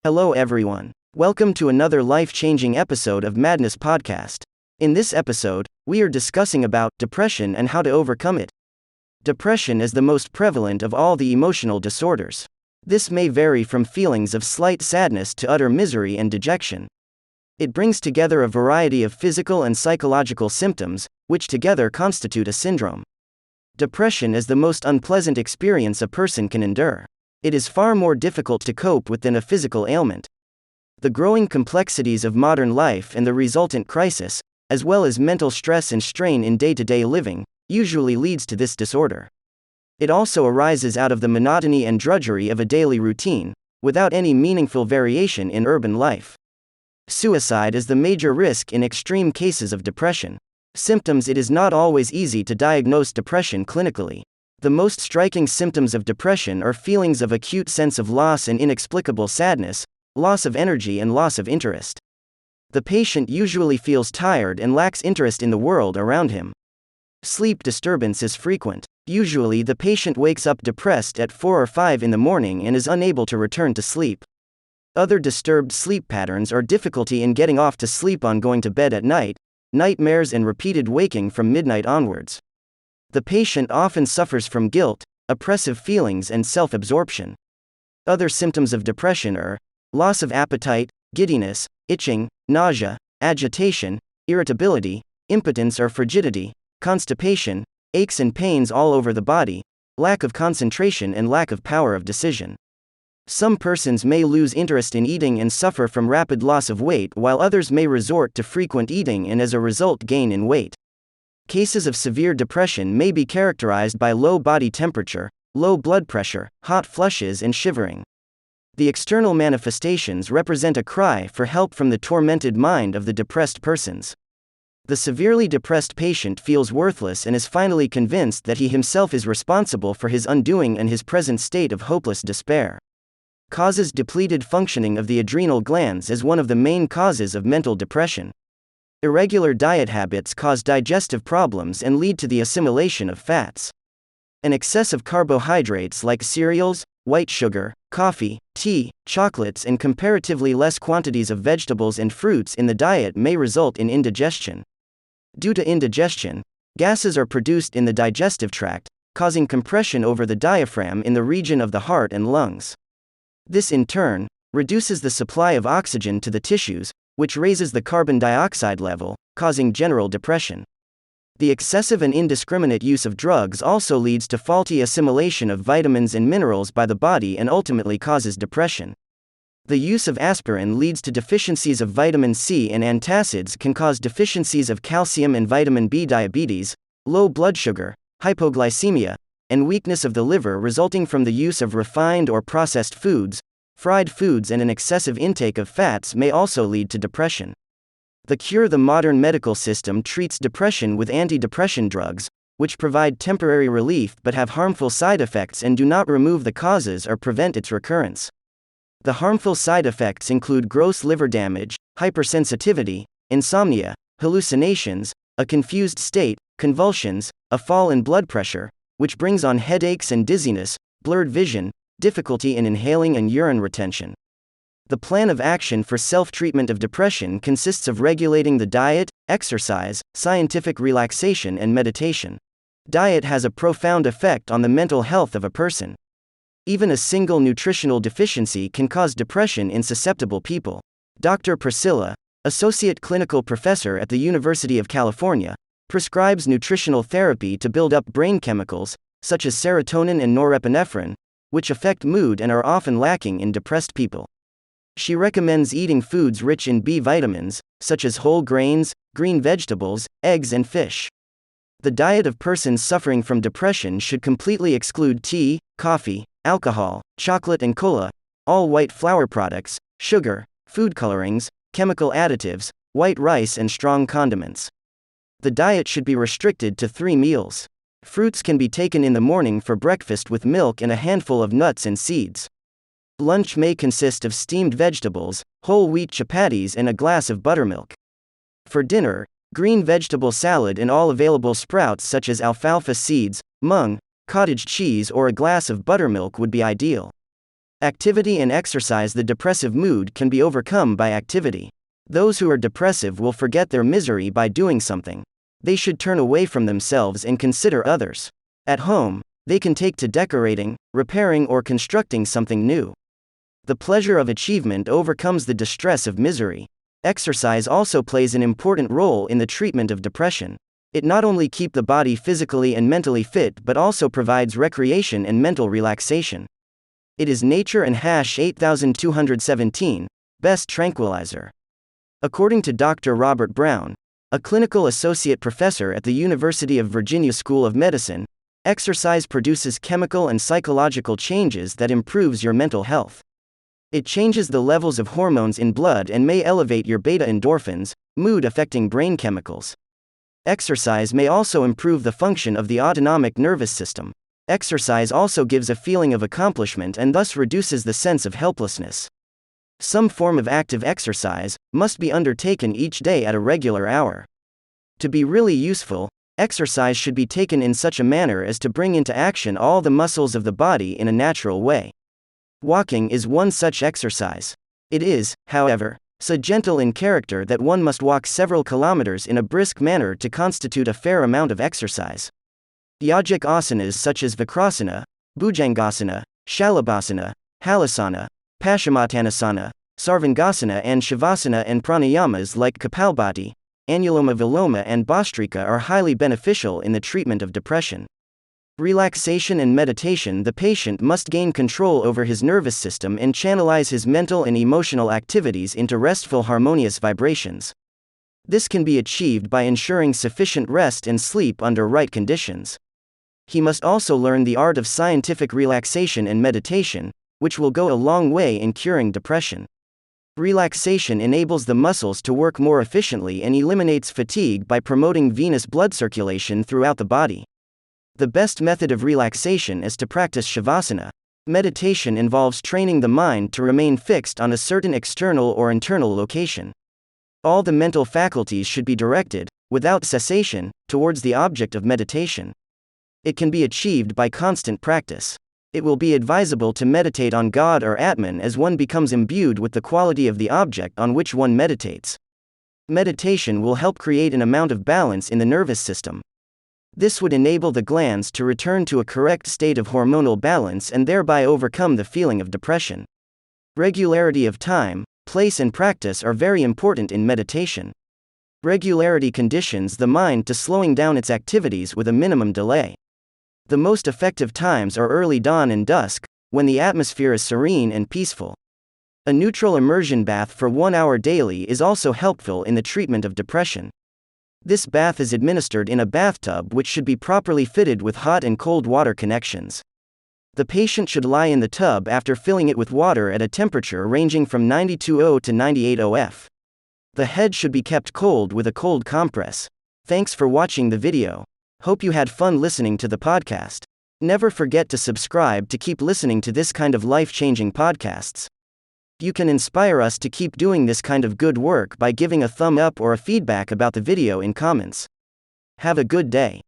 Hello, everyone. Welcome to another life-changing episode of Madness Podcast. In this episode, we are discussing about depression and how to overcome it. Depression is the most prevalent of all the emotional disorders. This may vary from feelings of slight sadness to utter misery and dejection. It brings together a variety of physical and psychological symptoms, which together constitute a syndrome. Depression is the most unpleasant experience a person can endure. It is far more difficult to cope with than a physical ailment. The growing complexities of modern life and the resultant crisis, as well as mental stress and strain in day-to-day living, usually leads to this disorder. It also arises out of the monotony and drudgery of a daily routine, without any meaningful variation in urban life. Suicide is the major risk in extreme cases of depression. Symptoms: it is not always easy to diagnose depression clinically. The most striking symptoms of depression are feelings of acute sense of loss and inexplicable sadness, loss of energy and loss of interest. The patient usually feels tired and lacks interest in the world around him. Sleep disturbance is frequent. Usually the patient wakes up depressed at 4 or 5 in the morning and is unable to return to sleep. Other disturbed sleep patterns are difficulty in getting off to sleep on going to bed at night, nightmares and repeated waking from midnight onwards. The patient often suffers from guilt, oppressive feelings and self-absorption. Other symptoms of depression are loss of appetite, giddiness, itching, nausea, agitation, irritability, impotence or frigidity, constipation, aches and pains all over the body, lack of concentration and lack of power of decision. Some persons may lose interest in eating and suffer from rapid loss of weight, while others may resort to frequent eating and as a result gain in weight. Cases of severe depression may be characterized by low body temperature, low blood pressure, hot flushes and shivering. The external manifestations represent a cry for help from the tormented mind of the depressed persons. The severely depressed patient feels worthless and is finally convinced that he himself is responsible for his undoing and his present state of hopeless despair. Causes: depleted functioning of the adrenal glands is one of the main causes of mental depression. Irregular diet habits cause digestive problems and lead to the assimilation of fats. An excess of carbohydrates like cereals, white sugar, coffee, tea, chocolates and comparatively less quantities of vegetables and fruits in the diet may result in indigestion. Due to indigestion, gases are produced in the digestive tract, causing compression over the diaphragm in the region of the heart and lungs. This in turn reduces the supply of oxygen to the tissues, which raises the carbon dioxide level, causing general depression. The excessive and indiscriminate use of drugs also leads to faulty assimilation of vitamins and minerals by the body and ultimately causes depression. The use of aspirin leads to deficiencies of vitamin C, and antacids can cause deficiencies of calcium and vitamin B. Diabetes, low blood sugar, hypoglycemia, and weakness of the liver resulting from the use of refined or processed foods, fried foods and an excessive intake of fats may also lead to depression. The cure: the modern medical system treats depression with antidepressant drugs, which provide temporary relief but have harmful side effects and do not remove the causes or prevent its recurrence. The harmful side effects include gross liver damage, hypersensitivity, insomnia, hallucinations, a confused state, convulsions, a fall in blood pressure, which brings on headaches and dizziness, blurred vision, difficulty in inhaling and urine retention. The plan of action for self-treatment of depression consists of regulating the diet, exercise, scientific relaxation and meditation. Diet has a profound effect on the mental health of a person. Even a single nutritional deficiency can cause depression in susceptible people. Dr. Priscilla, Associate Clinical Professor at the University of California, prescribes nutritional therapy to build up brain chemicals, such as serotonin and norepinephrine, which affect mood and are often lacking in depressed people. She recommends eating foods rich in B vitamins, such as whole grains, green vegetables, eggs and fish. The diet of persons suffering from depression should completely exclude tea, coffee, alcohol, chocolate and cola, all white flour products, sugar, food colorings, chemical additives, white rice and strong condiments. The diet should be restricted to 3 meals. Fruits can be taken in the morning for breakfast with milk and a handful of nuts and seeds. Lunch may consist of steamed vegetables, whole wheat chapatis and a glass of buttermilk. For dinner, green vegetable salad and all available sprouts such as alfalfa seeds, mung, cottage cheese or a glass of buttermilk would be ideal. Activity and exercise. The depressive mood can be overcome by activity. Those who are depressive will forget their misery by doing something. They should turn away from themselves and consider others. At home, they can take to decorating, repairing, or constructing something new. The pleasure of achievement overcomes the distress of misery. Exercise also plays an important role in the treatment of depression. It not only keeps the body physically and mentally fit but also provides recreation and mental relaxation. It is Nature and #8217, best tranquilizer. According to Dr. Robert Brown, a clinical associate professor at the University of Virginia School of Medicine, exercise produces chemical and psychological changes that improves your mental health. It changes the levels of hormones in blood and may elevate your beta endorphins, mood-affecting brain chemicals. Exercise may also improve the function of the autonomic nervous system. Exercise also gives a feeling of accomplishment and thus reduces the sense of helplessness. Some form of active exercise must be undertaken each day at a regular hour. To be really useful, exercise should be taken in such a manner as to bring into action all the muscles of the body in a natural way. Walking is one such exercise. It is, however, so gentle in character that one must walk several kilometers in a brisk manner to constitute a fair amount of exercise. Yogic asanas such as Vakrasana, Bhujangasana, Shalabhasana, Halasana, Paschimottanasana, Sarvangasana, and Shavasana, and pranayamas like Kapalbhati, Anuloma Viloma, and Bhastrika are highly beneficial in the treatment of depression. Relaxation and meditation. The patient must gain control over his nervous system and channelize his mental and emotional activities into restful, harmonious vibrations. This can be achieved by ensuring sufficient rest and sleep under right conditions. He must also learn the art of scientific relaxation and meditation, which will go a long way in curing depression. Relaxation enables the muscles to work more efficiently and eliminates fatigue by promoting venous blood circulation throughout the body. The best method of relaxation is to practice Shavasana. Meditation involves training the mind to remain fixed on a certain external or internal location. All the mental faculties should be directed, without cessation, towards the object of meditation. It can be achieved by constant practice. It will be advisable to meditate on God or Atman as one becomes imbued with the quality of the object on which one meditates. Meditation will help create an amount of balance in the nervous system. This would enable the glands to return to a correct state of hormonal balance and thereby overcome the feeling of depression. Regularity of time, place, and practice are very important in meditation. Regularity conditions the mind to slowing down its activities with a minimum delay. The most effective times are early dawn and dusk, when the atmosphere is serene and peaceful. A neutral immersion bath for 1 hour daily is also helpful in the treatment of depression. This bath is administered in a bathtub which should be properly fitted with hot and cold water connections. The patient should lie in the tub after filling it with water at a temperature ranging from 92°C to 98°F. The head should be kept cold with a cold compress. Thanks for watching the video. Hope you had fun listening to the podcast. Never forget to subscribe to keep listening to this kind of life-changing podcasts. You can inspire us to keep doing this kind of good work by giving a thumb up or a feedback about the video in comments. Have a good day.